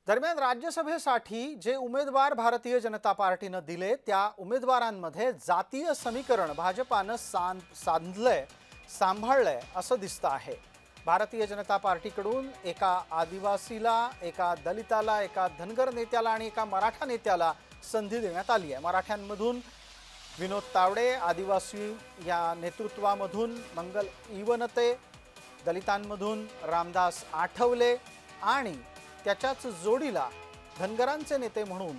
दरम्यान राज्यसभेसाठी जे उमेदवार भारतीय जनता पार्टीने दिले त्या उमेदवारांमध्ये जातीय समीकरण भाजपाने सांभाळलंय असं दिसतं आहे। भारतीय जनता पार्टीकडून एका आदिवासीला, एका दलिताला, एका धनगर नेत्याला आणि एका मराठा नेत्याला संधी देण्यात आली आहे। मराठ्यांमधून विनोद तावडे, आदिवासी या नेतृत्वामधून मंगल इवनते, दलितांमधून रामदास आठवले आणि त्याच्याच जोडीला धनगरांचे नेते म्हणून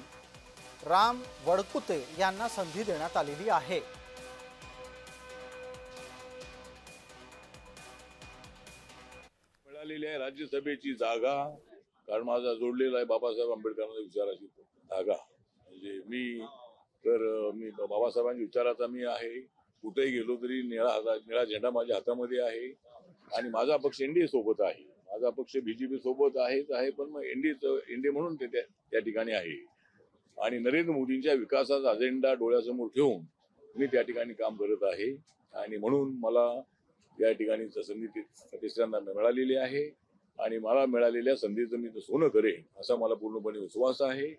राम वडकुते यांना संधी देण्यात आलेली आहे। मिळालेली आहे राज्यसभेची जागा, कारण माझा जोडलेला आहे बाबासाहेब आंबेडकरांच्या विचाराची जागा। म्हणजे मी बाबासाहेबांच्या विचाराचा मी आहे। कुठेही गेलो तरी निळा झेंडा माझ्या हातामध्ये आहे आणि माझा पक्ष एनडीए सोबत आहे। माझा पक्ष बीजेपी सोबत आहे, पण मग एनडीए म्हणून ते त्या ठिकाणी आहे आणि नरेंद्र मोदींच्या विकासाचा अजेंडा डोळ्यासमोर ठेवून मी त्या ठिकाणी काम करत आहे आणि म्हणून मला या ठिकाणी संधी तिसऱ्यांदा मिळालेली आहे आणि मला मिळालेल्या संधीचं मी सोनं करेन असा मला पूर्णपणे विश्वास आहे।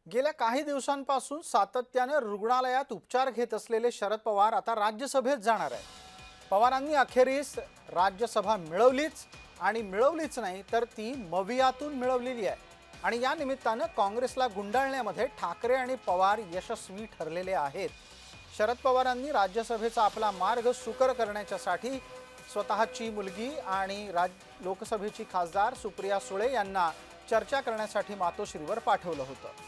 गेल्या काही दिवसांपासून सातत्याने रुग्णालयात उपचार घेत असलेले शरद पवार आता राज्यसभेत जाणार आहेत। पवारांनी अखेरीस राज्यसभा मिळवलीच नाही तर ती मवियातून मिळवलेली आहे आणि या निमित्ताने काँग्रेसला गुंडाळण्यामध्ये ठाकरे आणि पवार यशस्वी ठरलेले आहेत। शरद पवारांनी राज्यसभेचा आपला मार्ग सुकर करण्यासाठी स्वतःची मुलगी आणि लोकसभेची खासदार सुप्रिया सुळे यांना चर्चा करण्यासाठी मातोश्रीवर पाठवलं होतं।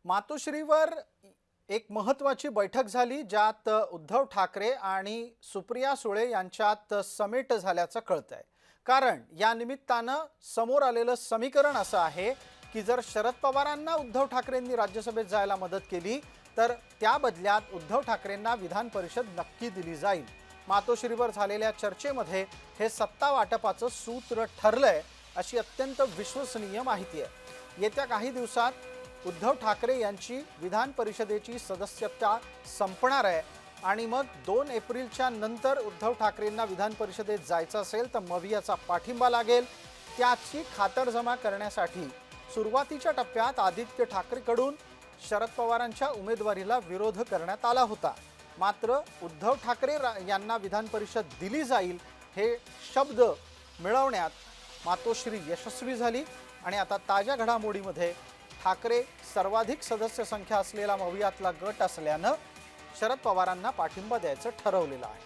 मातोश्रीवर एक महत्त्वाची बैठक झाली ज्यात उद्धव ठाकरे आणि सुप्रिया सुळे यांच्यात समेट झाल्याचं कळतंय। कारण या निमित्तानं समोर आलेलं समीकरण असं आहे की जर शरद पवारांना उद्धव ठाकरेंनी राज्यसभेत जायला मदत केली तर त्या बदल्यात उद्धव ठाकरेंना विधान परिषद नक्की दिली जाईल। मातोश्रीवर झालेल्या चर्चेमध्ये हे सत्ता वाटपाचं सूत्र ठरलंय अशी अत्यंत विश्वसनीय माहिती आहे। येत्या काही दिवसात उद्धव ठाकरे यांची विधान परिषदेची सदस्यता संपणार आहे आणि मग 2 एप्रिलच्या नंतर उद्धव ठाकरेंना विधान परिषदेत जायचं असेल तर मवियाचा पाठिंबा लागेल। त्याची खातरजमा करण्यासाठी सुरुवातीच्या टप्प्यात आदित्य ठाकरेकडून शरद पवारांच्या उमेदवारीला विरोध करण्यात आला होता। मात्र उद्धव ठाकरे यांना विधान परिषद दिली जाईल हे शब्द मिळवण्यात मातोश्री यशस्वी झाली आणि आता ताज्या घडामोडीमध्ये ठाकरे सर्वाधिक सदस्य संख्या असलेला मवियातला गट असल्यानं शरद पवारांना पाठिंबा द्यायचं ठरवलेलं आहे।